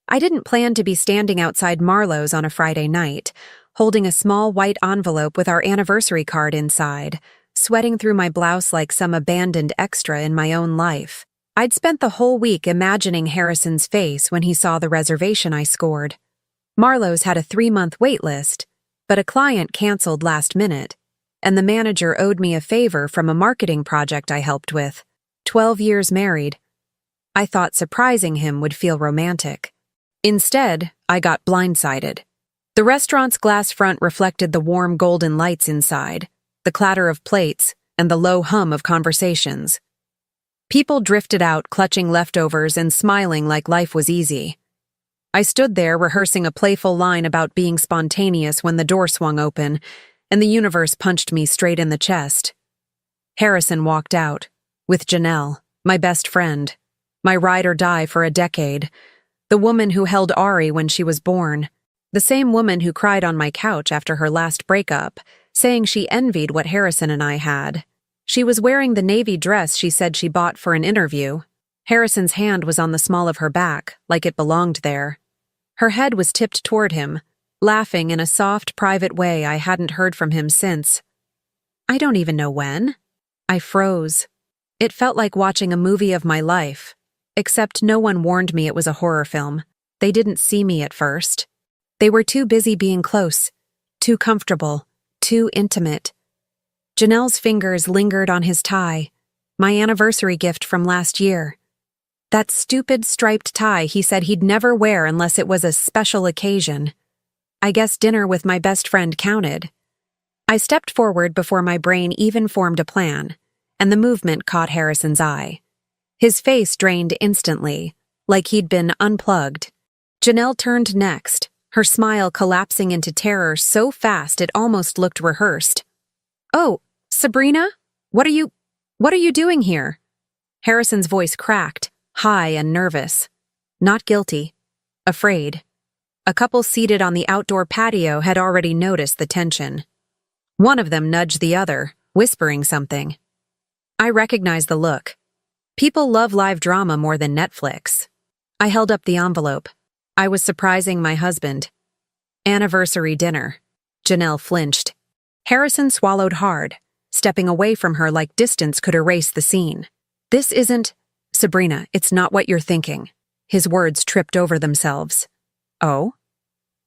I didn't plan to be standing outside Marlowe's on a Friday night, holding a small white envelope with our anniversary card inside, sweating through my blouse like some abandoned extra in my own life. I'd spent the whole week imagining Harrison's face when he saw the reservation I scored. Marlowe's had a 3-month wait list, but a client canceled last minute, and the manager owed me a favor from a marketing project I helped with. 12 years married. I thought surprising him would feel romantic. Instead, I got blindsided. The restaurant's glass front reflected the warm golden lights inside, the clatter of plates, and the low hum of conversations. People drifted out, clutching leftovers and smiling like life was easy. I stood there rehearsing a playful line about being spontaneous when the door swung open, and the universe punched me straight in the chest. Harrison walked out, with Janelle, my best friend, my ride or die for a decade, the woman who held Ari when she was born, the same woman who cried on my couch after her last breakup, saying she envied what Harrison and I had. She was wearing the navy dress she said she bought for an interview. Harrison's hand was on the small of her back, like it belonged there. Her head was tipped toward him, laughing in a soft, private way I hadn't heard from him since. I don't even know when. I froze. It felt like watching a movie of my life, except no one warned me it was a horror film. They didn't see me at first. They were too busy being close, too comfortable, too intimate. Janelle's fingers lingered on his tie, my anniversary gift from last year. That stupid striped tie he said he'd never wear unless it was a special occasion. I guess dinner with my best friend counted. I stepped forward before my brain even formed a plan, and the movement caught Harrison's eye. His face drained instantly, like he'd been unplugged. Janelle turned next, her smile collapsing into terror so fast it almost looked rehearsed. "Oh, Sabrina? What are you doing here?" Harrison's voice cracked, high and nervous. Not guilty. Afraid. A couple seated on the outdoor patio had already noticed the tension. One of them nudged the other, whispering something. I recognized the look. People love live drama more than Netflix. I held up the envelope. I was surprising my husband. Anniversary dinner. Janelle flinched. Harrison swallowed hard, stepping away from her like distance could erase the scene. "This isn't... Sabrina, it's not what you're thinking." His words tripped over themselves. "Oh?"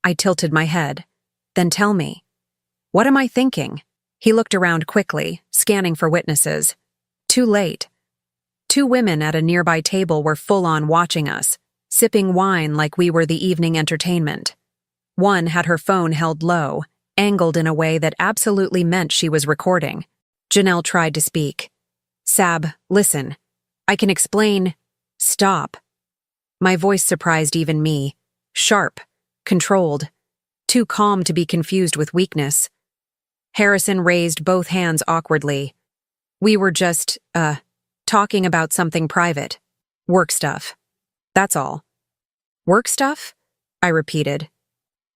I tilted my head. "Then tell me. What am I thinking?" He looked around quickly, scanning for witnesses. Too late. 2 women at a nearby table were full-on watching us, sipping wine like we were the evening entertainment. One had her phone held low, angled in a way that absolutely meant she was recording. Janelle tried to speak. "Sab, listen. I can explain." "Stop." My voice surprised even me. Sharp, controlled, too calm to be confused with weakness. Harrison raised both hands awkwardly. "We were just, talking about something private. Work stuff. That's all." "Work stuff?" I repeated.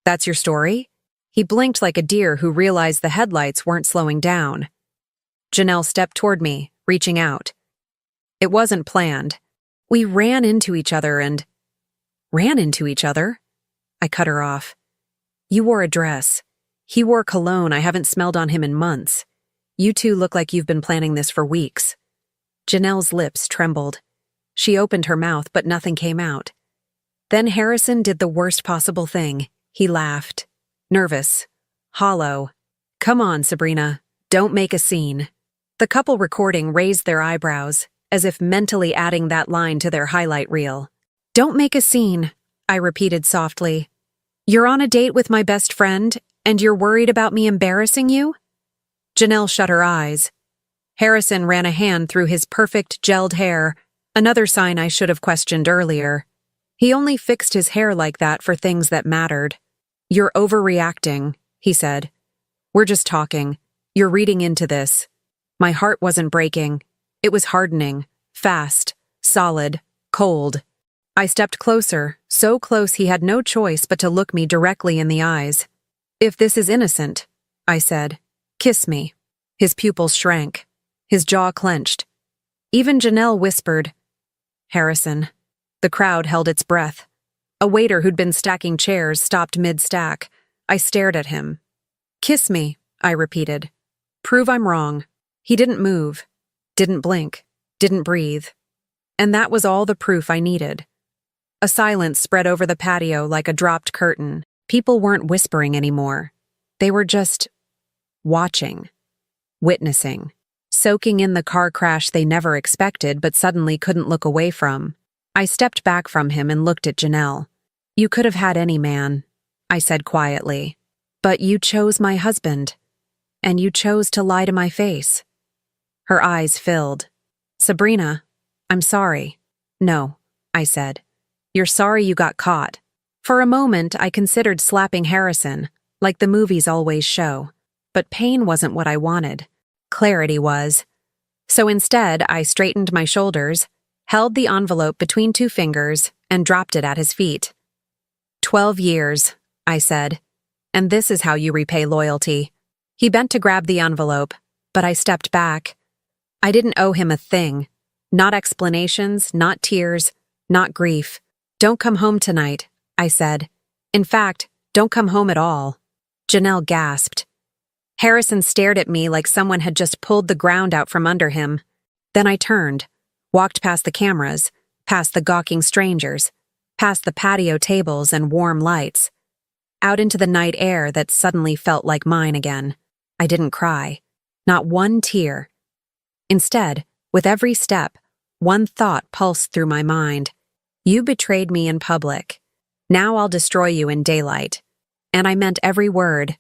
"That's your story?" He blinked like a deer who realized the headlights weren't slowing down. Janelle stepped toward me, reaching out. "It wasn't planned. We ran into each other and—" "Ran into each other?" I cut her off. "You wore a dress. He wore cologne I haven't smelled on him in months. You two look like you've been planning this for weeks." Janelle's lips trembled. She opened her mouth, but nothing came out. Then Harrison did the worst possible thing. He laughed. Nervous. Hollow. "Come on, Sabrina. Don't make a scene." The couple recording raised their eyebrows, as if mentally adding that line to their highlight reel. "Don't make a scene," I repeated softly. "You're on a date with my best friend, and you're worried about me embarrassing you?" Janelle shut her eyes. Harrison ran a hand through his perfect gelled hair, another sign I should have questioned earlier. He only fixed his hair like that for things that mattered. "You're overreacting," he said. "We're just talking. You're reading into this." My heart wasn't breaking. It was hardening, fast, solid, cold. I stepped closer, so close he had no choice but to look me directly in the eyes. "If this is innocent," I said, "kiss me." His pupils shrank. His jaw clenched. Even Janelle whispered, "Harrison." The crowd held its breath. A waiter who'd been stacking chairs stopped mid-stack. I stared at him. "Kiss me," I repeated. "Prove I'm wrong." He didn't move, didn't blink, didn't breathe. And that was all the proof I needed. A silence spread over the patio like a dropped curtain. People weren't whispering anymore. They were just watching, witnessing, soaking in the car crash they never expected but suddenly couldn't look away from. I stepped back from him and looked at Janelle. "You could have had any man," I said quietly. "But you chose my husband. And you chose to lie to my face." Her eyes filled. "Sabrina, I'm sorry." "No," I said. "You're sorry you got caught." For a moment, I considered slapping Harrison, like the movies always show. But pain wasn't what I wanted. Clarity was. So instead, I straightened my shoulders, held the envelope between two fingers, and dropped it at his feet. 12 years, I said. "And this is how you repay loyalty." He bent to grab the envelope, but I stepped back. I didn't owe him a thing. Not explanations, not tears, not grief. "Don't come home tonight," I said. "In fact, don't come home at all." Janelle gasped. Harrison stared at me like someone had just pulled the ground out from under him. Then I turned, walked past the cameras, past the gawking strangers, past the patio tables and warm lights, out into the night air that suddenly felt like mine again. I didn't cry. Not one tear. Instead, with every step, one thought pulsed through my mind. You betrayed me in public. Now I'll destroy you in daylight. And I meant every word.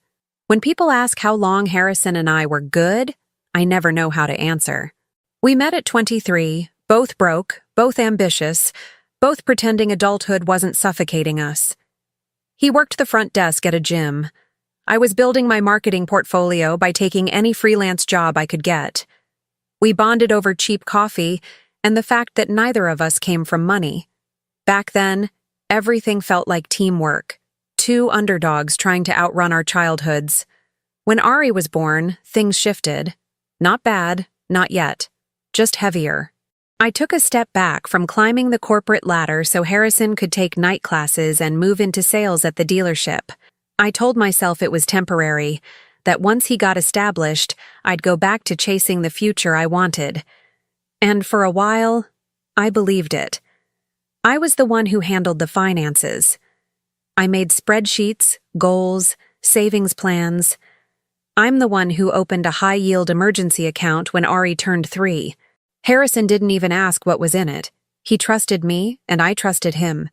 When people ask how long Harrison and I were good, I never know how to answer. We met at 23, both broke, both ambitious, both pretending adulthood wasn't suffocating us. He worked the front desk at a gym. I was building my marketing portfolio by taking any freelance job I could get. We bonded over cheap coffee and the fact that neither of us came from money. Back then, everything felt like teamwork. Two underdogs trying to outrun our childhoods. When Ari was born, things shifted. Not bad, not yet. Just heavier. I took a step back from climbing the corporate ladder so Harrison could take night classes and move into sales at the dealership. I told myself it was temporary, that once he got established, I'd go back to chasing the future I wanted. And for a while, I believed it. I was the one who handled the finances. I made spreadsheets, goals, savings plans. I'm the one who opened a high-yield emergency account when Ari turned 3. Harrison didn't even ask what was in it. He trusted me, and I trusted him.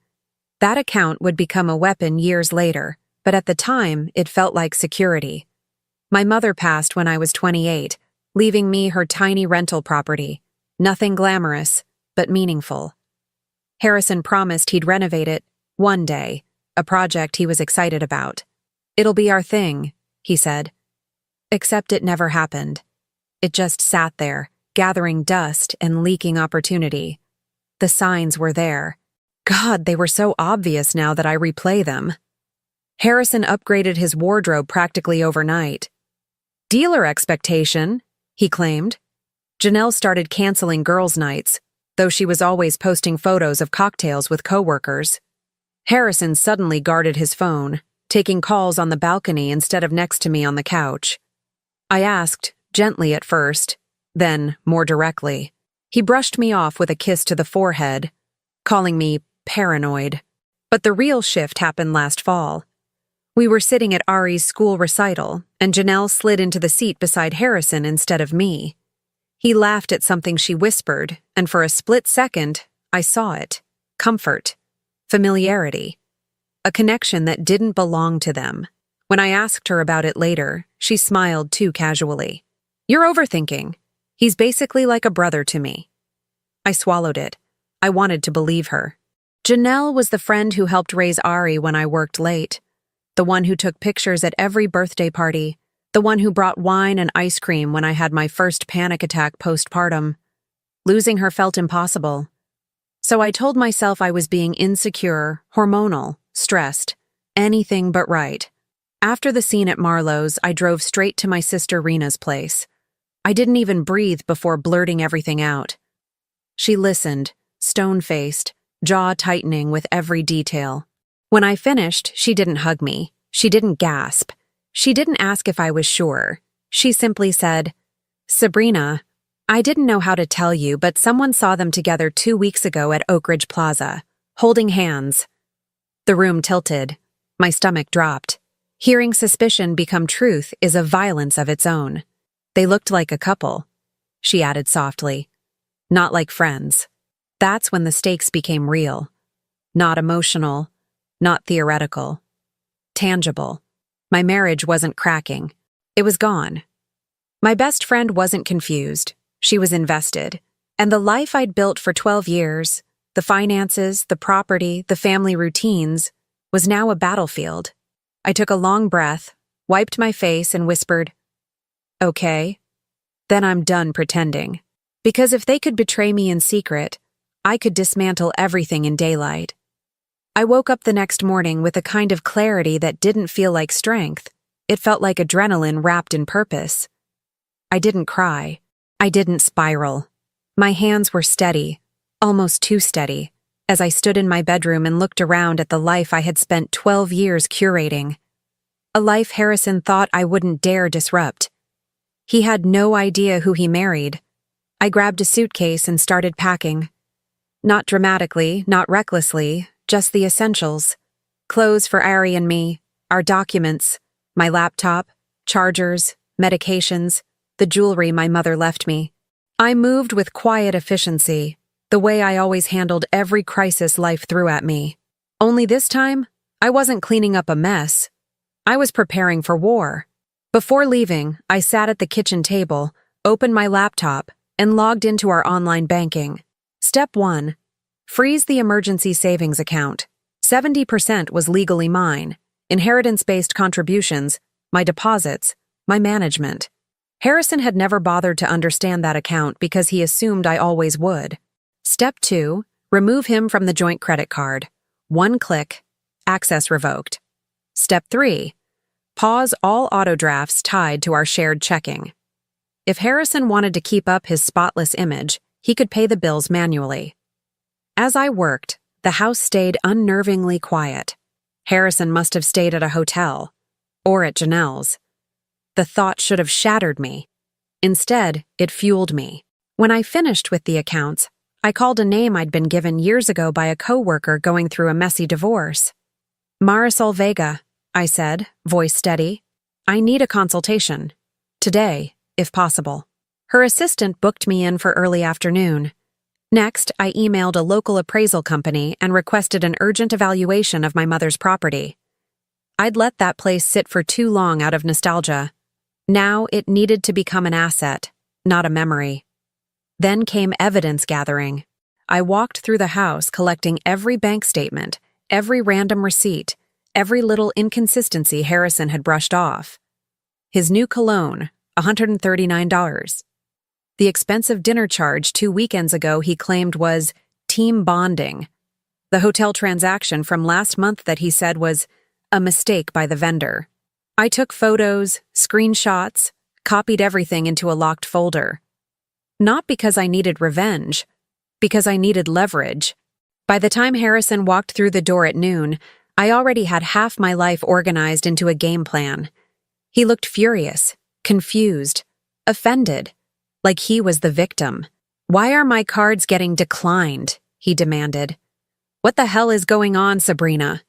That account would become a weapon years later, but at the time, it felt like security. My mother passed when I was 28, leaving me her tiny rental property. Nothing glamorous, but meaningful. Harrison promised he'd renovate it one day, a project he was excited about. "It'll be our thing," he said. Except it never happened. It just sat there, gathering dust and leaking opportunity. The signs were there. God, they were so obvious now that I replay them. Harrison upgraded his wardrobe practically overnight. "Dealer expectation," he claimed. Janelle started canceling girls' nights, though she was always posting photos of cocktails with coworkers. Harrison suddenly guarded his phone, taking calls on the balcony instead of next to me on the couch. I asked, gently at first, then more directly. He brushed me off with a kiss to the forehead, calling me paranoid. But the real shift happened last fall. We were sitting at Ari's school recital, and Janelle slid into the seat beside Harrison instead of me. He laughed at something she whispered, and for a split second, I saw it. Comfort. Familiarity. A connection that didn't belong to them. When I asked her about it later, she smiled too casually. "You're overthinking. He's basically like a brother to me." I swallowed it. I wanted to believe her. Janelle was the friend who helped raise Ari when I worked late. The one who took pictures at every birthday party. The one who brought wine and ice cream when I had my first panic attack postpartum. Losing her felt impossible. So I told myself I was being insecure, hormonal, stressed, anything but right. After the scene at Marlowe's, I drove straight to my sister Rena's place. I didn't even breathe before blurting everything out. She listened, stone-faced, jaw tightening with every detail, When I finished, she didn't hug me. She didn't gasp. She didn't ask if I was sure. She simply said, "Sabrina, I didn't know how to tell you, but someone saw them together 2 weeks ago at Oak Ridge Plaza, holding hands." The room tilted. My stomach dropped. Hearing suspicion become truth is a violence of its own. "They looked like a couple," she added softly. "Not like friends." That's when the stakes became real. Not emotional, not theoretical. Tangible. My marriage wasn't cracking. It was gone. My best friend wasn't confused. She was invested. And the life I'd built for 12 years, the finances, the property, the family routines, was now a battlefield. I took a long breath, wiped my face, and whispered, "Okay, then I'm done pretending." Because if they could betray me in secret, I could dismantle everything in daylight. I woke up the next morning with a kind of clarity that didn't feel like strength. It felt like adrenaline wrapped in purpose. I didn't cry. I didn't spiral. My hands were steady, almost too steady, as I stood in my bedroom and looked around at the life I had spent 12 years curating. A life Harrison thought I wouldn't dare disrupt. He had no idea who he married. I grabbed a suitcase and started packing. Not dramatically, not recklessly, just the essentials. Clothes for Ari and me, our documents, my laptop, chargers, medications, the jewelry my mother left me. I moved with quiet efficiency, the way I always handled every crisis life threw at me. Only this time, I wasn't cleaning up a mess. I was preparing for war. Before leaving, I sat at the kitchen table, opened my laptop, and logged into our online banking. Step 1. Freeze the emergency savings account. 70% was legally mine. Inheritance-based contributions, my deposits, my management. Harrison had never bothered to understand that account because he assumed I always would. Step 2. Remove him from the joint credit card. 1 click. Access revoked. Step 3. Pause all auto drafts tied to our shared checking. If Harrison wanted to keep up his spotless image, he could pay the bills manually. As I worked, the house stayed unnervingly quiet. Harrison must have stayed at a hotel, or at Janelle's. The thought should have shattered me. Instead, it fueled me. When I finished with the accounts, I called a name I'd been given years ago by a coworker going through a messy divorce. "Marisol Vega," I said, voice steady. "I need a consultation. Today, if possible." Her assistant booked me in for early afternoon. Next, I emailed a local appraisal company and requested an urgent evaluation of my mother's property. I'd let that place sit for too long out of nostalgia. Now it needed to become an asset, not a memory. Then came evidence gathering. I walked through the house collecting every bank statement, every random receipt, every little inconsistency Harrison had brushed off. His new cologne, $139. The expensive dinner charge 2 weekends ago he claimed was team bonding. The hotel transaction from last month that he said was a mistake by the vendor. I took photos, screenshots, copied everything into a locked folder. Not because I needed revenge, because I needed leverage. By the time Harrison walked through the door at noon, I already had half my life organized into a game plan. He looked furious, confused, offended, like he was the victim. "Why are my cards getting declined?" he demanded. "What the hell is going on, Sabrina?"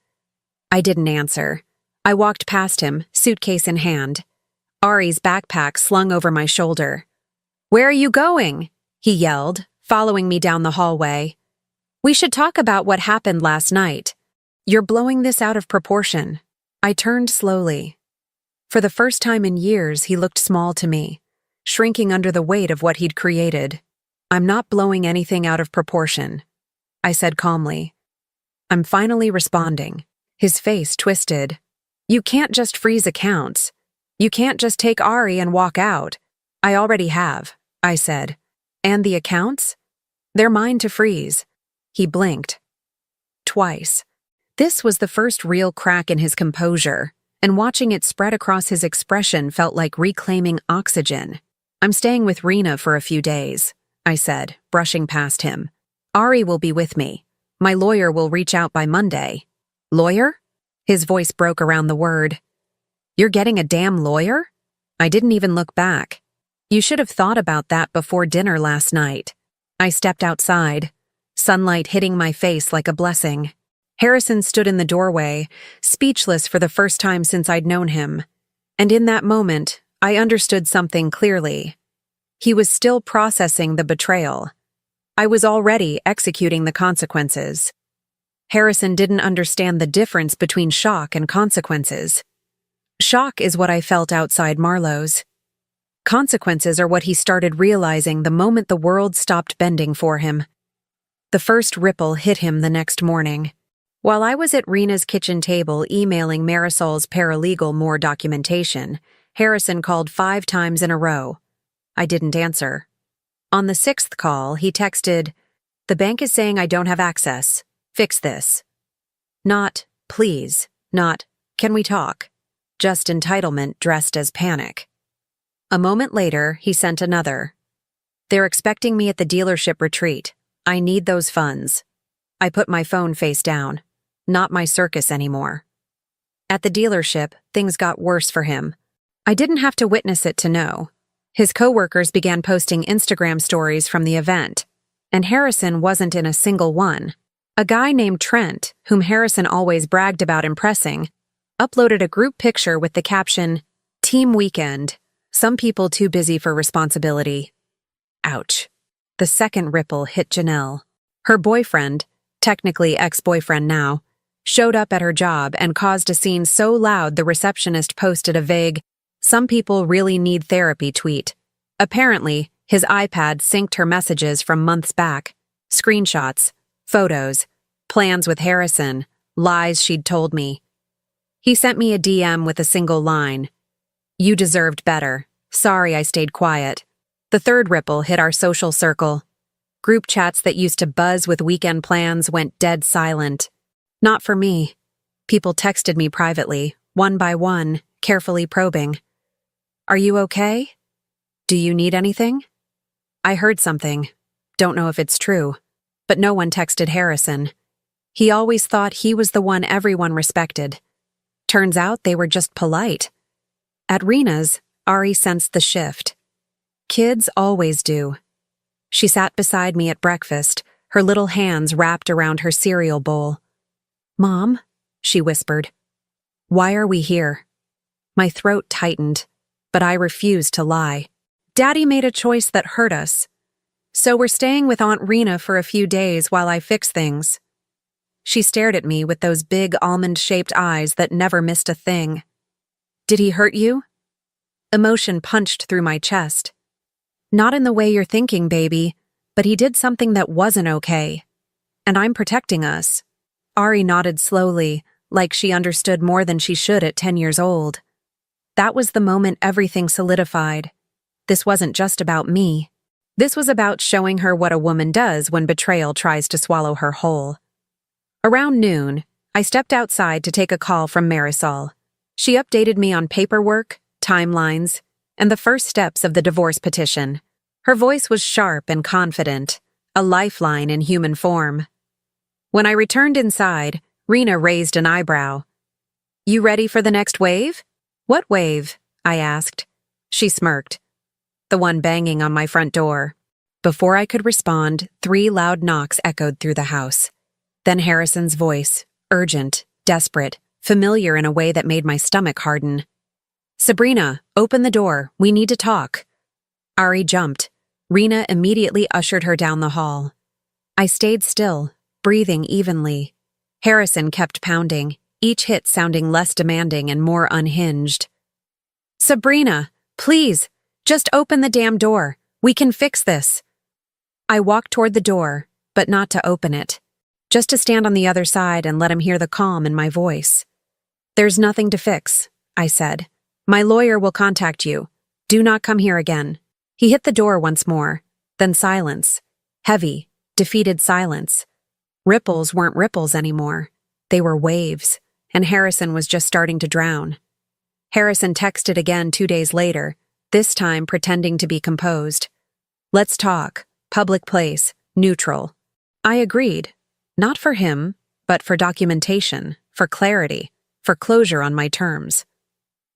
I didn't answer. I walked past him, suitcase in hand. Ari's backpack slung over my shoulder. "Where are you going?" he yelled, following me down the hallway. "We should talk about what happened last night. You're blowing this out of proportion." I turned slowly. For the first time in years, he looked small to me, shrinking under the weight of what he'd created. "I'm not blowing anything out of proportion," I said calmly. "I'm finally responding." His face twisted. "You can't just freeze accounts. You can't just take Ari and walk out." "I already have," I said. "And the accounts? They're mine to freeze." He blinked. Twice. This was the first real crack in his composure, and watching it spread across his expression felt like reclaiming oxygen. "I'm staying with Rena for a few days," I said, brushing past him. "Ari will be with me. My lawyer will reach out by Monday." Lawyer? His voice broke around the word. You're getting a damn lawyer? I didn't even look back. You should have thought about that before dinner last night. I stepped outside, sunlight hitting my face like a blessing. Harrison stood in the doorway, speechless for the first time since I'd known him. And in that moment, I understood something clearly. He was still processing the betrayal. I was already executing the consequences. Harrison didn't understand the difference between shock and consequences. Shock is what I felt outside Marlowe's. Consequences are what he started realizing the moment the world stopped bending for him. The first ripple hit him the next morning. While I was at Rena's kitchen table emailing Marisol's paralegal more documentation, Harrison called 5 times in a row. I didn't answer. On the 6th call, he texted, "The bank is saying I don't have access. Fix this." Not, "Please," not, "Can we talk?" Just entitlement dressed as panic. A moment later, he sent another. "They're expecting me at the dealership retreat. I need those funds." I put my phone face down. Not my circus anymore. At the dealership, things got worse for him. I didn't have to witness it to know. His coworkers began posting Instagram stories from the event, and Harrison wasn't in a single one. A guy named Trent, whom Harrison always bragged about impressing, uploaded a group picture with the caption, "Team Weekend. Some people too busy for responsibility." Ouch. The second ripple hit Janelle. Her boyfriend, technically ex-boyfriend now, showed up at her job and caused a scene so loud the receptionist posted a vague, "Some people really need therapy" tweet. Apparently, his iPad synced her messages from months back. Screenshots, photos, plans with Harrison, lies she'd told me. He sent me a DM with a single line. "You deserved better. Sorry I stayed quiet." The third ripple hit our social circle. Group chats that used to buzz with weekend plans went dead silent. Not for me. People texted me privately, one by one, carefully probing. "Are you okay? Do you need anything?" I heard something. Don't know if it's true. But no one texted Harrison. He always thought he was the one everyone respected. Turns out they were just polite. At Rena's, Ari sensed the shift. Kids always do. She sat beside me at breakfast, her little hands wrapped around her cereal bowl. "Mom," she whispered, "why are we here?" My throat tightened, but I refused to lie. Daddy made a choice that hurt us. So we're staying with Aunt Rena for a few days while I fix things. She stared at me with those big almond-shaped eyes that never missed a thing. "Did he hurt you?" Emotion punched through my chest. "Not in the way you're thinking, baby, but he did something that wasn't okay. And I'm protecting us." Ari nodded slowly, like she understood more than she should at 10 years old. That was the moment everything solidified. This wasn't just about me. This was about showing her what a woman does when betrayal tries to swallow her whole. Around noon, I stepped outside to take a call from Marisol. She updated me on paperwork, timelines, and the first steps of the divorce petition. Her voice was sharp and confident, a lifeline in human form. When I returned inside, Rena raised an eyebrow. "You ready for the next wave?" "What wave?" I asked. She smirked. "The one banging on my front door." Before I could respond, 3 loud knocks echoed through the house. Then Harrison's voice, urgent, desperate, familiar in a way that made my stomach harden. "Sabrina, open the door. We need to talk." Ari jumped. Rena immediately ushered her down the hall. I stayed still, breathing evenly. Harrison kept pounding, each hit sounding less demanding and more unhinged. "Sabrina, please, just open the damn door. We can fix this." I walked toward the door, but not to open it, just to stand on the other side and let him hear the calm in my voice. "There's nothing to fix," I said. "My lawyer will contact you. Do not come here again." He hit the door once more, then silence. Heavy, defeated silence. Ripples weren't ripples anymore. They were waves, and Harrison was just starting to drown. Harrison texted again 2 days later, this time pretending to be composed. "Let's talk. Public place. Neutral." I agreed. Not for him, but for documentation, for clarity, for closure on my terms.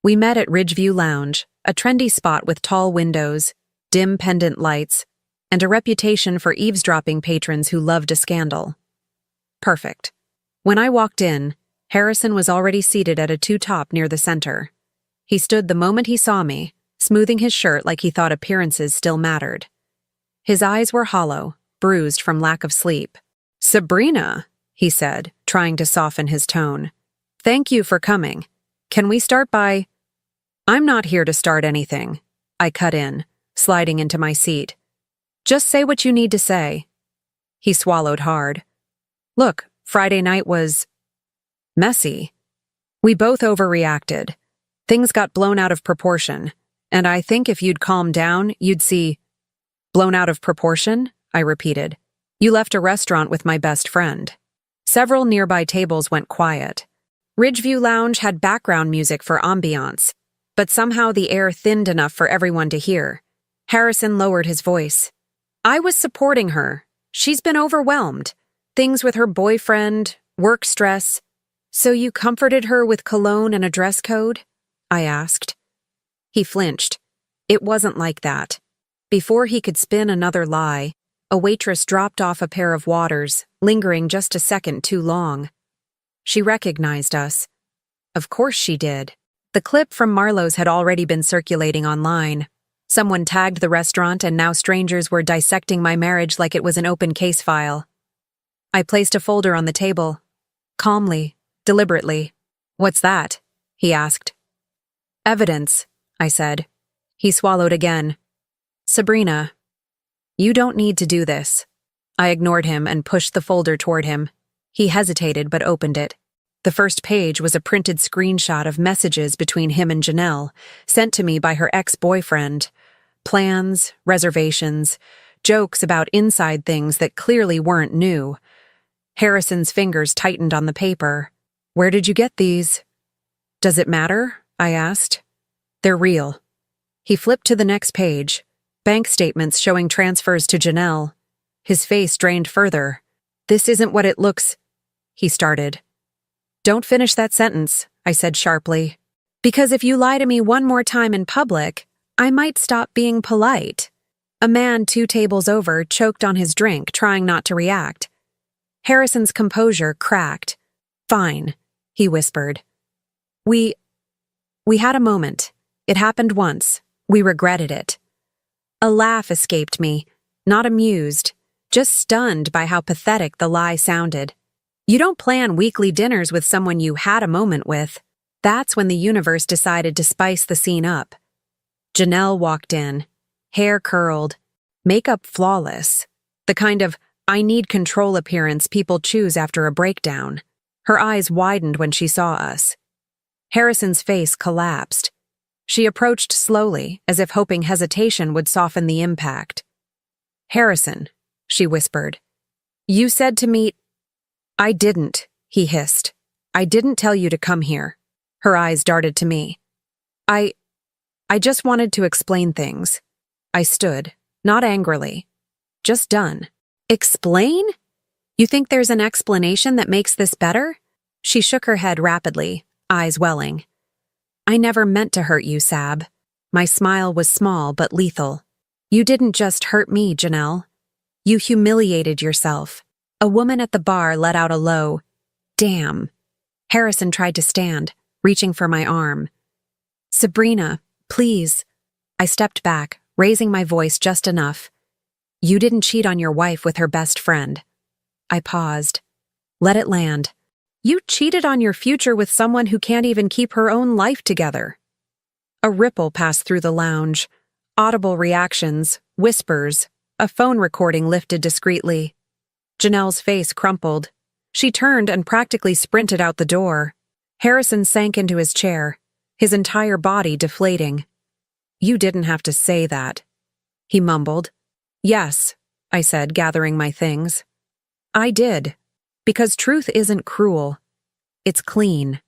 We met at Ridgeview Lounge, a trendy spot with tall windows, dim pendant lights, and a reputation for eavesdropping patrons who loved a scandal. Perfect. When I walked in, Harrison was already seated at a two-top near the center. He stood the moment he saw me, smoothing his shirt like he thought appearances still mattered. His eyes were hollow, bruised from lack of sleep. "Sabrina," he said, trying to soften his tone. "Thank you for coming. Can we start by—" "I'm not here to start anything," I cut in, sliding into my seat. "Just say what you need to say." He swallowed hard. "Look, Friday night was messy. We both overreacted. Things got blown out of proportion, and I think if you'd calm down, you'd see—" "Blown out of proportion?" I repeated. "You left a restaurant with my best friend." Several nearby tables went quiet. Ridgeview Lounge had background music for ambiance, but somehow the air thinned enough for everyone to hear. Harrison lowered his voice. "I was supporting her. She's been overwhelmed. Things with her boyfriend, work stress. So you comforted her with cologne and a dress code?" I asked. He flinched. It wasn't like that. Before he could spin another lie, a waitress dropped off a pair of waters, lingering just a second too long. She recognized us. Of course she did. The clip from Marlowe's had already been circulating online. Someone tagged the restaurant and now strangers were dissecting my marriage like it was an open case file. I placed a folder on the table. Calmly, deliberately. "What's that?" he asked. "Evidence," I said. He swallowed again. "Sabrina, you don't need to do this." I ignored him and pushed the folder toward him. He hesitated but opened it. The first page was a printed screenshot of messages between him and Janelle, sent to me by her ex-boyfriend. Plans, reservations, jokes about inside things that clearly weren't new. Harrison's fingers tightened on the paper. "Where did you get these?" "Does it matter?" I asked. "They're real." He flipped to the next page. Bank statements showing transfers to Janelle. His face drained further. "This isn't what it looks—" he started. "Don't finish that sentence," I said sharply. "Because if you lie to me one more time in public, I might stop being polite." A man 2 tables over choked on his drink, trying not to react. Harrison's composure cracked. "Fine," he whispered. We had a moment. It happened once. We regretted it." A laugh escaped me, not amused, just stunned by how pathetic the lie sounded. You don't plan weekly dinners with someone you had a moment with. That's when the universe decided to spice the scene up. Janelle walked in, hair curled, makeup flawless, the kind of I need control appearance people choose after a breakdown. Her eyes widened when she saw us. Harrison's face collapsed. She approached slowly, as if hoping hesitation would soften the impact. "Harrison," she whispered, "you said to meet—" "I didn't," he hissed. "I didn't tell you to come here." Her eyes darted to me. I just wanted to explain things." I stood, not angrily. "Just done." "Explain? You think there's an explanation that makes this better?" She shook her head rapidly, eyes welling. "I never meant to hurt you, Sab." My smile was small but lethal. "You didn't just hurt me, Janelle. You humiliated yourself." A woman at the bar let out a low, "Damn." Harrison tried to stand, reaching for my arm. "Sabrina, please." I stepped back, raising my voice just enough. "You didn't cheat on your wife with her best friend." I paused. Let it land. "You cheated on your future with someone who can't even keep her own life together." A ripple passed through the lounge. Audible reactions, whispers, a phone recording lifted discreetly. Janelle's face crumpled. She turned and practically sprinted out the door. Harrison sank into his chair, his entire body deflating. "You didn't have to say that," he mumbled. "Yes," I said, gathering my things. "I did. Because truth isn't cruel. It's clean."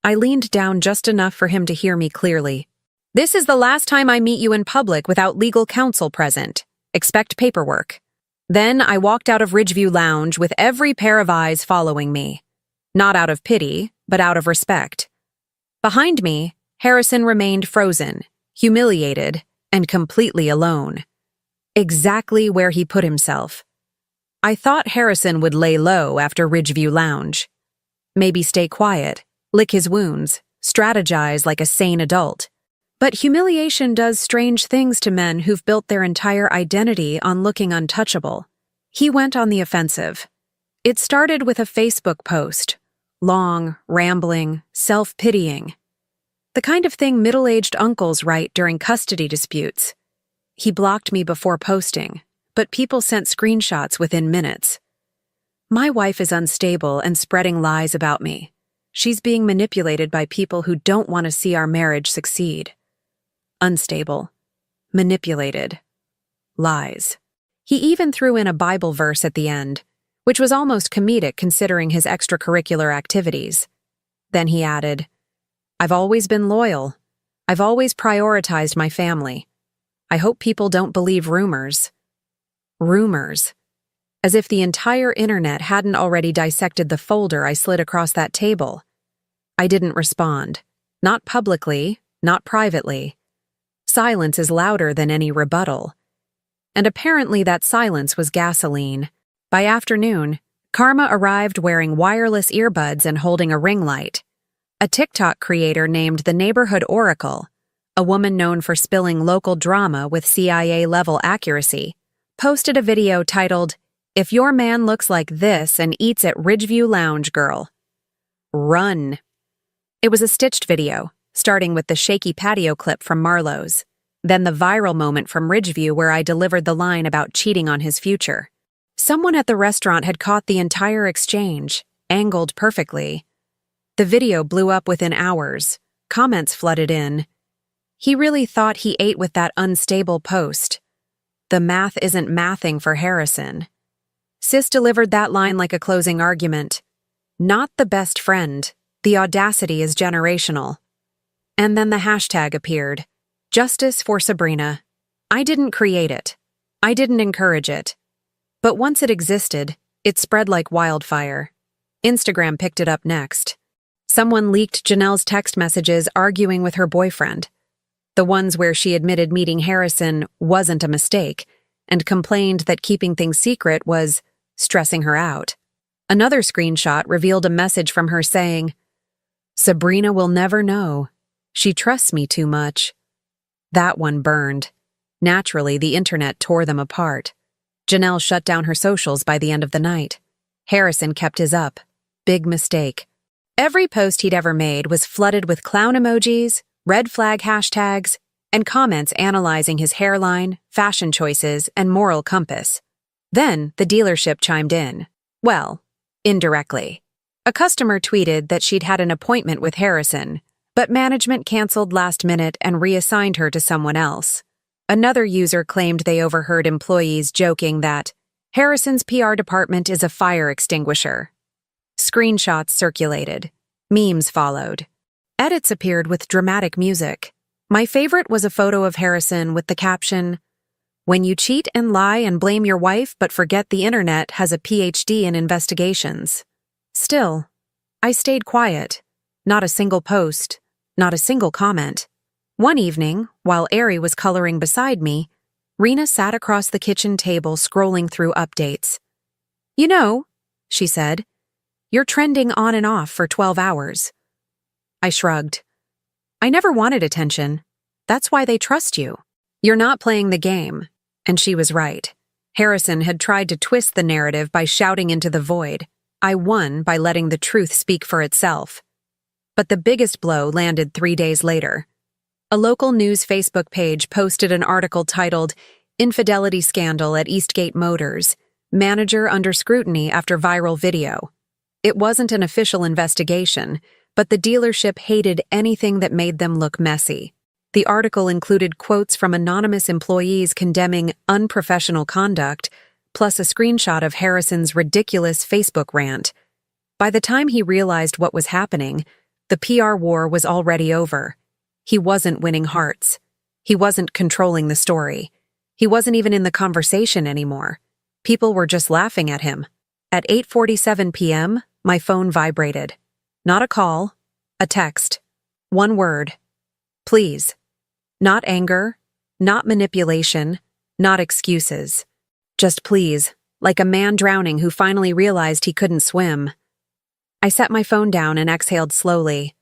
I leaned down just enough for him to hear me clearly. "This is the last time I meet you in public without legal counsel present. Expect paperwork." Then I walked out of Ridgeview Lounge with every pair of eyes following me. Not out of pity, but out of respect. Behind me, Harrison remained frozen, humiliated, and completely alone. Exactly where he put himself. I thought Harrison would lay low after Ridgeview Lounge. Maybe stay quiet, lick his wounds, strategize like a sane adult. But humiliation does strange things to men who've built their entire identity on looking untouchable. He went on the offensive. It started with a Facebook post. Long, rambling, self-pitying. The kind of thing middle-aged uncles write during custody disputes. He blocked me before posting, but people sent screenshots within minutes. My wife is unstable and spreading lies about me. She's being manipulated by people who don't want to see our marriage succeed. Unstable. Manipulated. Lies. He even threw in a Bible verse at the end, which was almost comedic considering his extracurricular activities. Then he added, "I've always been loyal. I've always prioritized my family. I hope people don't believe rumors." Rumors. As if the entire internet hadn't already dissected the folder I slid across that table. I didn't respond. Not publicly, not privately. Silence is louder than any rebuttal. And apparently that silence was gasoline. By afternoon, Karma arrived wearing wireless earbuds and holding a ring light. A TikTok creator named the Neighborhood Oracle, a woman known for spilling local drama with CIA-level accuracy, posted a video titled, "If Your Man Looks Like This and Eats at Ridgeview Lounge, Girl. Run." It was a stitched video, starting with the shaky patio clip from Marlowe's, then the viral moment from Ridgeview where I delivered the line about cheating on his future. Someone at the restaurant had caught the entire exchange, angled perfectly. The video blew up within hours. Comments flooded in. He really thought he ate with that unstable post. The math isn't mathing for Harrison. Sis delivered that line like a closing argument. Not the best friend. The audacity is generational. And then the hashtag appeared. Justice for Sabrina. I didn't create it. I didn't encourage it. But once it existed, it spread like wildfire. Instagram picked it up next. Someone leaked Janelle's text messages arguing with her boyfriend. The ones where she admitted meeting Harrison wasn't a mistake, and complained that keeping things secret was stressing her out. Another screenshot revealed a message from her saying, "Sabrina will never know. She trusts me too much." That one burned. Naturally, the internet tore them apart. Janelle shut down her socials by the end of the night. Harrison kept his up. Big mistake. Every post he'd ever made was flooded with clown emojis, red flag hashtags, and comments analyzing his hairline, fashion choices, and moral compass. Then the dealership chimed in. Well, indirectly. A customer tweeted that she'd had an appointment with Harrison, but management canceled last minute and reassigned her to someone else. Another user claimed they overheard employees joking that Harrison's PR department is a fire extinguisher. Screenshots circulated. Memes followed. Edits appeared with dramatic music. My favorite was a photo of Harrison with the caption, "When you cheat and lie and blame your wife but forget the internet has a PhD in investigations." Still, I stayed quiet. Not a single post, not a single comment. One evening, while Ari was coloring beside me, Rena sat across the kitchen table scrolling through updates. "You know," she said, "you're trending on and off for 12 hours. I shrugged. "I never wanted attention. That's why they trust you. You're not playing the game." And she was right. Harrison had tried to twist the narrative by shouting into the void. I won by letting the truth speak for itself. But the biggest blow landed 3 days later. A local news Facebook page posted an article titled, "Infidelity Scandal at Eastgate Motors. Manager under scrutiny after viral video." It wasn't an official investigation, but the dealership hated anything that made them look messy. The article included quotes from anonymous employees condemning unprofessional conduct, plus a screenshot of Harrison's ridiculous Facebook rant. By the time he realized what was happening, the PR war was already over. He wasn't winning hearts. He wasn't controlling the story. He wasn't even in the conversation anymore. People were just laughing at him. At 8:47 p.m., my phone vibrated. Not a call, a text. One word. Please. Not anger, not manipulation, not excuses. Just please, like a man drowning who finally realized he couldn't swim. I set my phone down and exhaled slowly.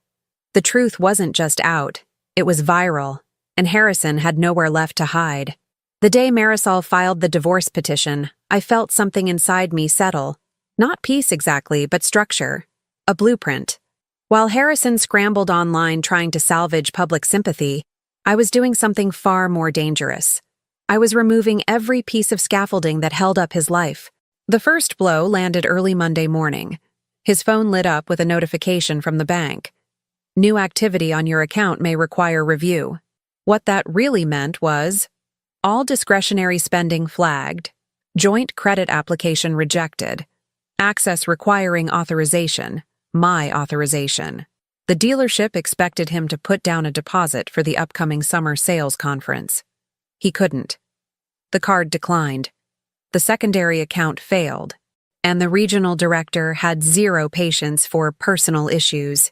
The truth wasn't just out, it was viral, and Harrison had nowhere left to hide. The day Marisol filed the divorce petition, I felt something inside me settle. Not peace exactly, but structure. A blueprint. While Harrison scrambled online trying to salvage public sympathy, I was doing something far more dangerous. I was removing every piece of scaffolding that held up his life. The first blow landed early Monday morning. His phone lit up with a notification from the bank. New activity on your account may require review. What that really meant was, all discretionary spending flagged, joint credit application rejected, access requiring authorization, my authorization. The dealership expected him to put down a deposit for the upcoming summer sales conference. He couldn't. The card declined. The secondary account failed, and the regional director had zero patience for personal issues.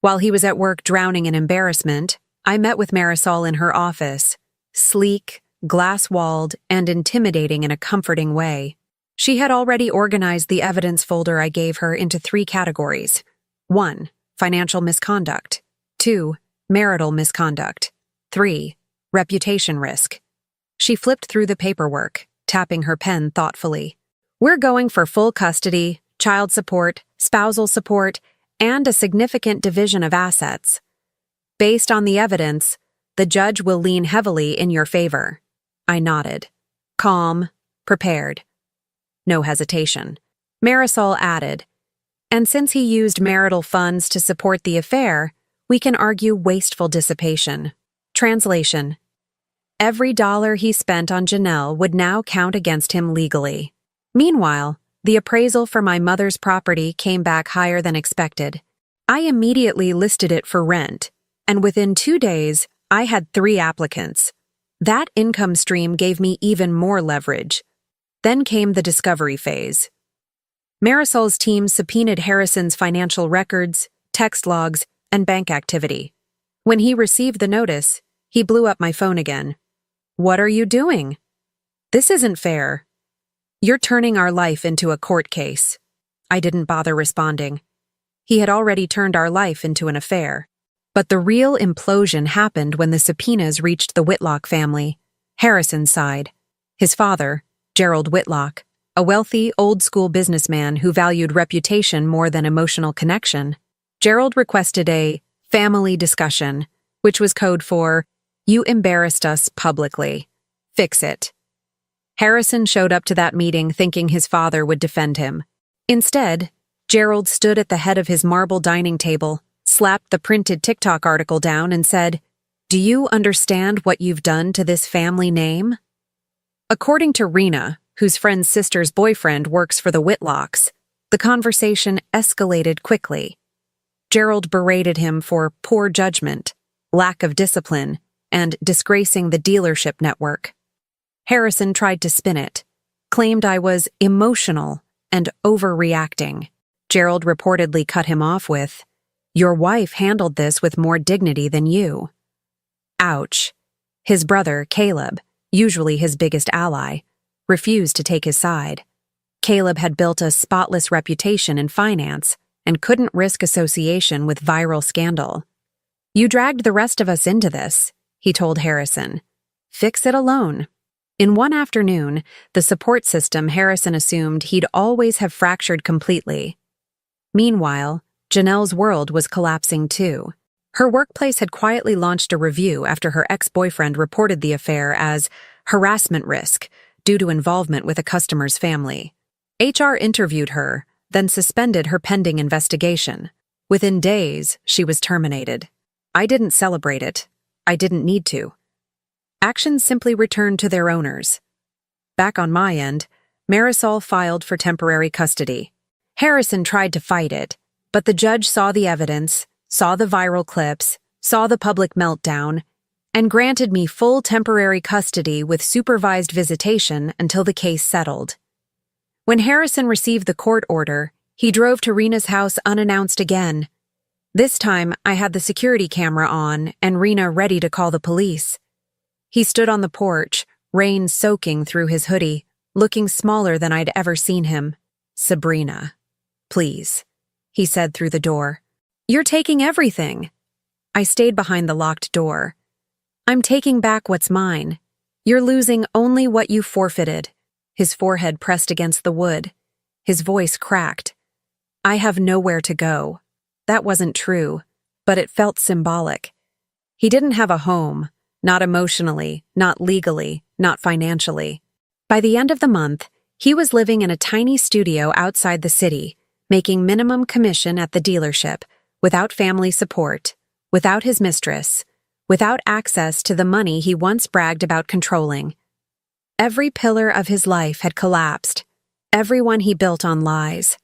While he was at work drowning in embarrassment, I met with Marisol in her office, sleek, glass-walled, and intimidating in a comforting way. She had already organized the evidence folder I gave her into 3 categories. 1. Financial misconduct. 2. Marital misconduct. 3. Reputation risk. She flipped through the paperwork, tapping her pen thoughtfully. We're going for full custody, child support, spousal support, and a significant division of assets. Based on the evidence, the judge will lean heavily in your favor. I nodded. Calm, prepared. No hesitation. Marisol added, and since he used marital funds to support the affair, we can argue wasteful dissipation. Translation. Every dollar he spent on Janelle would now count against him legally. Meanwhile, the appraisal for my mother's property came back higher than expected. I immediately listed it for rent, and within 2 days, I had 3 applicants. That income stream gave me even more leverage. Then came the discovery phase. Marisol's team subpoenaed Harrison's financial records, text logs, and bank activity. When he received the notice, he blew up my phone again. What are you doing? This isn't fair. You're turning our life into a court case. I didn't bother responding. He had already turned our life into an affair. But the real implosion happened when the subpoenas reached the Whitlock family, Harrison's side. His father, Gerald Whitlock, a wealthy, old-school businessman who valued reputation more than emotional connection. Gerald requested a family discussion, which was code for, "You embarrassed us publicly. Fix it." Harrison showed up to that meeting thinking his father would defend him. Instead, Gerald stood at the head of his marble dining table, slapped the printed TikTok article down, and said, "Do you understand what you've done to this family name?" According to Rena, whose friend's sister's boyfriend works for the Whitlocks, the conversation escalated quickly. Gerald berated him for poor judgment, lack of discipline, and disgracing the dealership network. Harrison tried to spin it, claimed I was emotional and overreacting. Gerald reportedly cut him off with, "Your wife handled this with more dignity than you." Ouch. His brother, Caleb, usually his biggest ally, refused to take his side. Caleb had built a spotless reputation in finance and couldn't risk association with viral scandal. "You dragged the rest of us into this," he told Harrison. "Fix it alone." In one afternoon, the support system Harrison assumed he'd always have fractured completely. Meanwhile, Janelle's world was collapsing too. Her workplace had quietly launched a review after her ex-boyfriend reported the affair as harassment risk due to involvement with a customer's family. HR interviewed her, then suspended her pending investigation. Within days, she was terminated. I didn't celebrate it. I didn't need to. Actions simply returned to their owners. Back on my end, Marisol filed for temporary custody. Harrison tried to fight it, but the judge saw the evidence, saw the viral clips, saw the public meltdown, and granted me full temporary custody with supervised visitation until the case settled. When Harrison received the court order, He drove to Rena's house unannounced again. This time, I had the security camera on and Rena ready to call the police. He stood on the porch, rain soaking through his hoodie, looking smaller than I'd ever seen him. "Sabrina, please," he said through the door. "You're taking everything." I stayed behind the locked door. "I'm taking back what's mine. You're losing only what you forfeited." His forehead pressed against the wood. His voice cracked. "I have nowhere to go." That wasn't true, but it felt symbolic. He didn't have a home, not emotionally, not legally, not financially. By the end of the month, he was living in a tiny studio outside the city, making minimum commission at the dealership, without family support, without his mistress, without access to the money he once bragged about controlling. Every pillar of his life had collapsed, everyone he built on lies.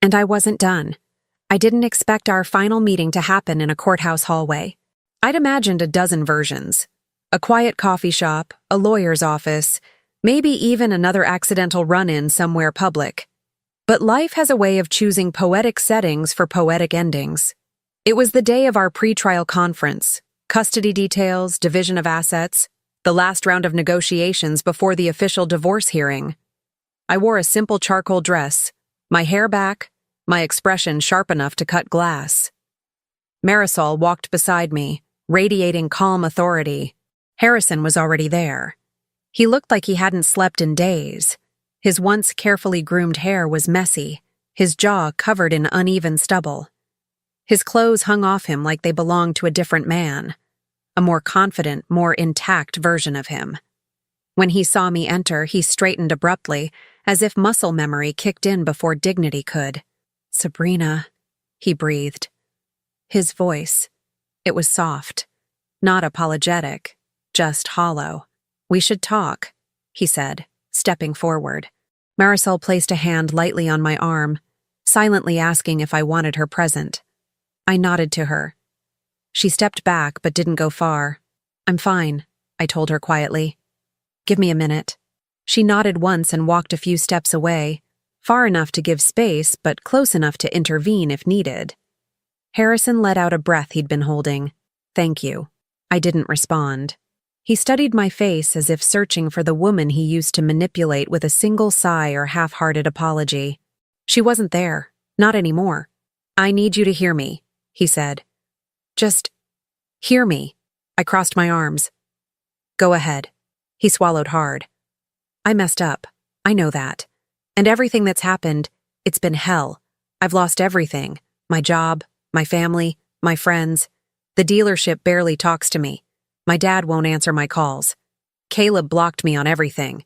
And I wasn't done. I didn't expect our final meeting to happen in a courthouse hallway. I'd imagined a dozen versions. A quiet coffee shop, a lawyer's office, maybe even another accidental run-in somewhere public. But life has a way of choosing poetic settings for poetic endings. It was the day of our pretrial conference, custody details, division of assets, the last round of negotiations before the official divorce hearing. I wore a simple charcoal dress, my hair back, my expression sharp enough to cut glass. Marisol walked beside me, radiating calm authority. Harrison was already there. He looked like he hadn't slept in days. His once carefully groomed hair was messy, his jaw covered in uneven stubble. His clothes hung off him like they belonged to a different man, a more confident, more intact version of him. When he saw me enter, he straightened abruptly, as if muscle memory kicked in before dignity could. "Sabrina," he breathed. His voice, it was soft, not apologetic, just hollow. "We should talk," he said, stepping forward. Marisol placed a hand lightly on my arm, silently asking if I wanted her present. I nodded to her. She stepped back but didn't go far. "I'm fine," I told her quietly. "Give me a minute." She nodded once and walked a few steps away, far enough to give space but close enough to intervene if needed. Harrison let out a breath he'd been holding. "Thank you." I didn't respond. He studied my face as if searching for the woman he used to manipulate with a single sigh or half-hearted apology. She wasn't there, not anymore. "I need you to hear me," he said. "Just hear me." I crossed my arms. "Go ahead." He swallowed hard. "I messed up. I know that. And everything that's happened, it's been hell. I've lost everything. My job, my family, my friends. The dealership barely talks to me. My dad won't answer my calls. Caleb blocked me on everything.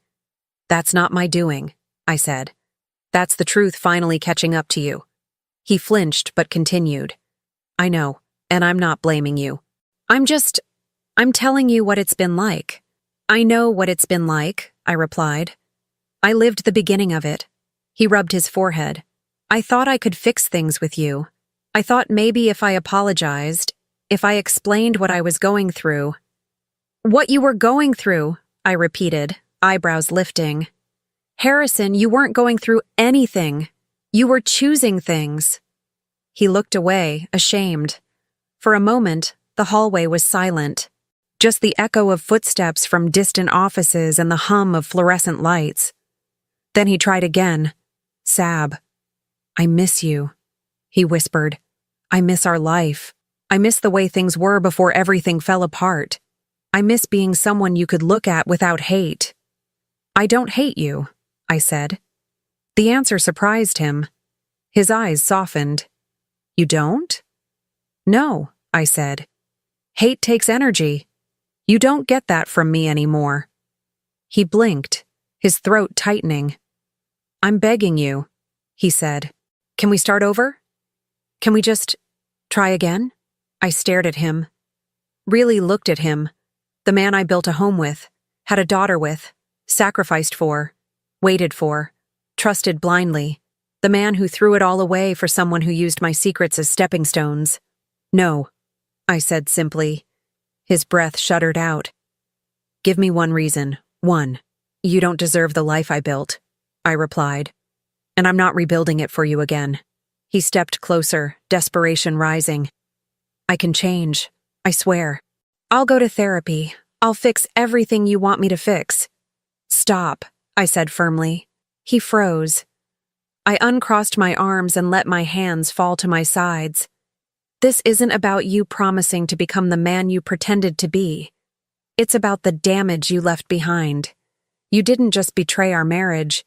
That's not my doing," I said. "That's the truth finally catching up to you." He flinched but continued. "I know, and I'm not blaming you. I'm telling you what it's been like." "I know what it's been like," I replied. "I lived the beginning of it." He rubbed his forehead. "I thought I could fix things with you. I thought maybe if I apologized, if I explained what I was going through." "What you were going through," I repeated, eyebrows lifting. "Harrison, you weren't going through anything. You were choosing things." He looked away, ashamed. For a moment, the hallway was silent. Just the echo of footsteps from distant offices and the hum of fluorescent lights. Then he tried again. "Sab, I miss you," he whispered. "I miss our life. I miss the way things were before everything fell apart. I miss being someone you could look at without hate." "I don't hate you," I said. The answer surprised him. His eyes softened. "You don't?" "No," I said. "Hate takes energy. You don't get that from me anymore." He blinked, his throat tightening. "I'm begging you," he said. "Can we start over? Can we just try again?" I stared at him. Really looked at him. The man I built a home with, had a daughter with, sacrificed for, waited for, trusted blindly. The man who threw it all away for someone who used my secrets as stepping stones. "No," I said simply. His breath shuddered out. "Give me one reason. One. You don't deserve the life I built," I replied. And I'm not rebuilding it for you again. He stepped closer, desperation rising. I can change, I swear. I'll go to therapy. I'll fix everything you want me to fix. Stop, I said firmly. He froze. I uncrossed my arms and let my hands fall to my sides. This isn't about you promising to become the man you pretended to be. It's about the damage you left behind. You didn't just betray our marriage.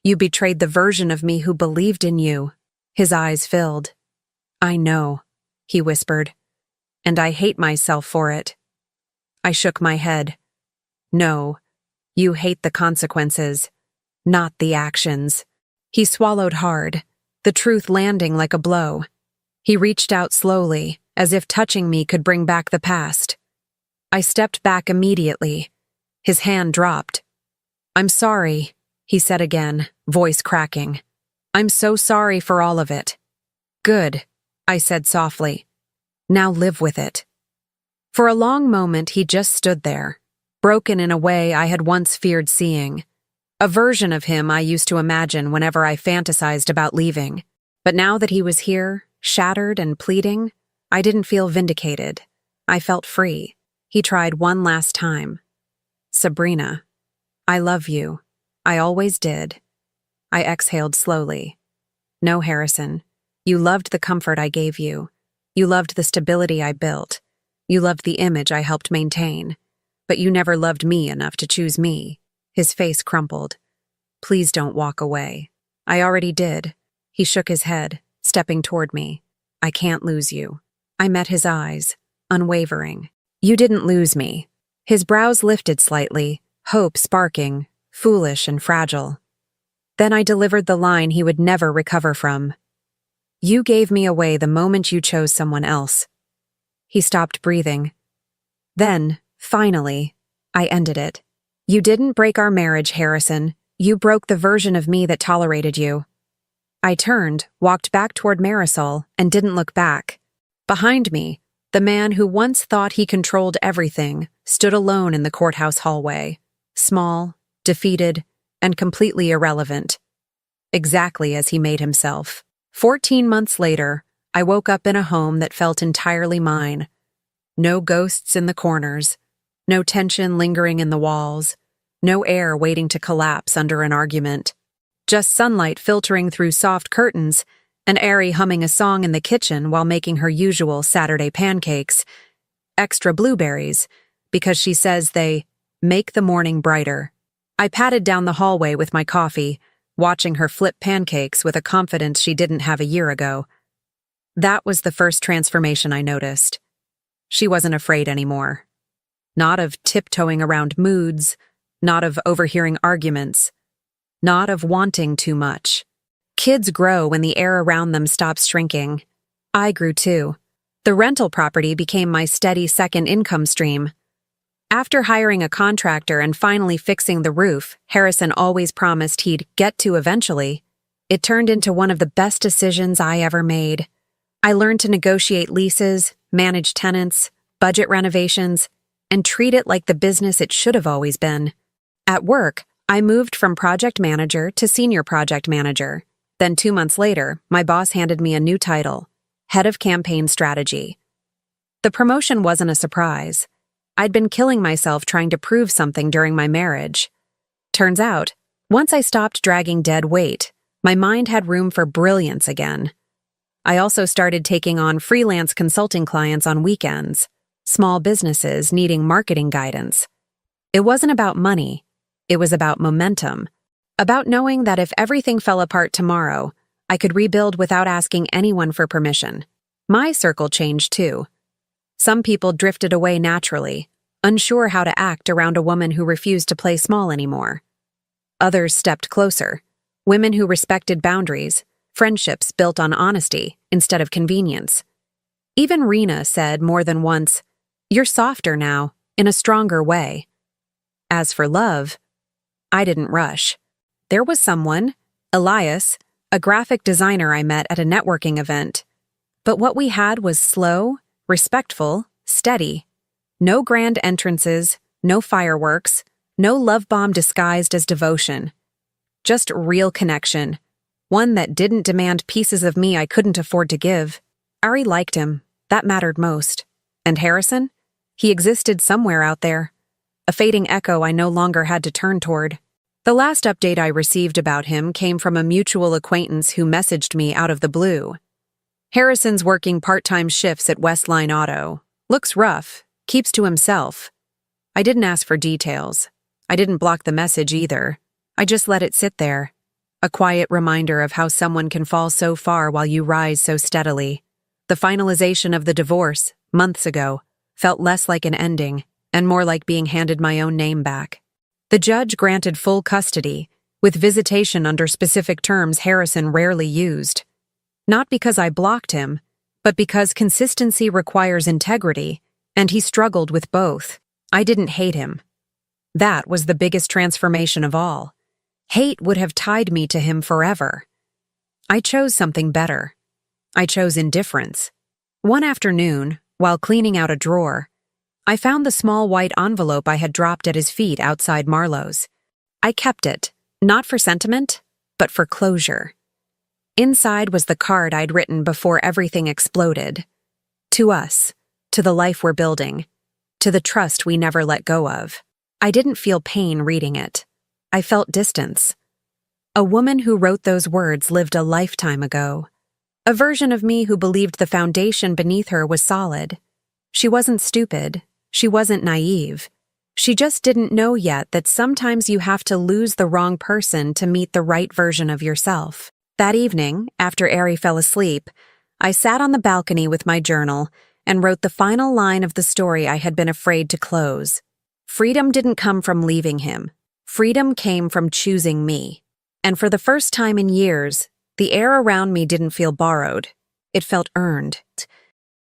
You betrayed the version of me who believed in you. His eyes filled. I know, he whispered, and I hate myself for it. I shook my head. No, you hate the consequences, not the actions. He swallowed hard, the truth landing like a blow. He reached out slowly, as if touching me could bring back the past. I stepped back immediately. His hand dropped. I'm sorry, he said again, voice cracking. I'm so sorry for all of it. Good, I said softly. Now live with it. For a long moment he just stood there, broken in a way I had once feared seeing. A version of him I used to imagine whenever I fantasized about leaving. But now that he was here, shattered and pleading, I didn't feel vindicated. I felt free. He tried one last time. Sabrina, I love you. I always did. I exhaled slowly. No, Harrison. You loved the comfort I gave you. You loved the stability I built. You loved the image I helped maintain. But you never loved me enough to choose me. His face crumpled. Please don't walk away. I already did. He shook his head, stepping toward me. I can't lose you. I met his eyes, unwavering. You didn't lose me. His brows lifted slightly, hope sparking, foolish and fragile. Then I delivered the line he would never recover from. You gave me away the moment you chose someone else. He stopped breathing. Then, finally, I ended it. You didn't break our marriage, Harrison. You broke the version of me that tolerated you. I turned, walked back toward Marisol, and didn't look back. Behind me, the man who once thought he controlled everything stood alone in the courthouse hallway, small, defeated, and completely irrelevant. Exactly as he made himself. 14 months later, I woke up in a home that felt entirely mine. No ghosts in the corners, no tension lingering in the walls, no air waiting to collapse under an argument. Just sunlight filtering through soft curtains, and Ari humming a song in the kitchen while making her usual Saturday pancakes. Extra blueberries, because she says they make the morning brighter. I padded down the hallway with my coffee, watching her flip pancakes with a confidence she didn't have a year ago. That was the first transformation I noticed. She wasn't afraid anymore. Not of tiptoeing around moods, not of overhearing arguments, not of wanting too much. Kids grow when the air around them stops shrinking. I grew too. The rental property became my steady second income stream. After hiring a contractor and finally fixing the roof Harrison always promised he'd get to eventually, it turned into one of the best decisions I ever made. I learned to negotiate leases, manage tenants, budget renovations, and treat it like the business it should have always been. At work, I moved from project manager to senior project manager. Then 2 months later, my boss handed me a new title, Head of Campaign Strategy. The promotion wasn't a surprise. I'd been killing myself trying to prove something during my marriage. Turns out, once I stopped dragging dead weight, my mind had room for brilliance again. I also started taking on freelance consulting clients on weekends, small businesses needing marketing guidance. It wasn't about money. It was about momentum, about knowing that if everything fell apart tomorrow, I could rebuild without asking anyone for permission. My circle changed too. Some people drifted away naturally, unsure how to act around a woman who refused to play small anymore. Others stepped closer, women who respected boundaries, friendships built on honesty instead of convenience. Even Rena said more than once, "You're softer now, in a stronger way." As for love, I didn't rush. There was someone, Elias, a graphic designer I met at a networking event. But what we had was slow, respectful, steady. No grand entrances, no fireworks, no love bomb disguised as devotion. Just real connection, One that didn't demand pieces of me I couldn't afford to give. Ari liked him. That mattered most. And Harrison? He existed somewhere out there. A fading echo I no longer had to turn toward. The last update I received about him came from a mutual acquaintance who messaged me out of the blue. Harrison's working part-time shifts at Westline Auto. Looks rough. Keeps to himself. I didn't ask for details. I didn't block the message either. I just let it sit there. A quiet reminder of how someone can fall so far while you rise so steadily. The finalization of the divorce, months ago, felt less like an ending and more like being handed my own name back. The judge granted full custody, with visitation under specific terms Harrison rarely used. Not because I blocked him, but because consistency requires integrity, and he struggled with both. I didn't hate him. That was the biggest transformation of all. Hate would have tied me to him forever. I chose something better. I chose indifference. One afternoon, while cleaning out a drawer, I found the small white envelope I had dropped at his feet outside Marlowe's. I kept it, not for sentiment, but for closure. Inside was the card I'd written before everything exploded. To us, to the life we're building, to the trust we never let go of. I didn't feel pain reading it. I felt distance. A woman who wrote those words lived a lifetime ago. A version of me who believed the foundation beneath her was solid. She wasn't stupid. She wasn't naive. She just didn't know yet that sometimes you have to lose the wrong person to meet the right version of yourself. That evening, after Ari fell asleep, I sat on the balcony with my journal and wrote the final line of the story I had been afraid to close. Freedom didn't come from leaving him. Freedom came from choosing me. And for the first time in years, the air around me didn't feel borrowed. It felt earned.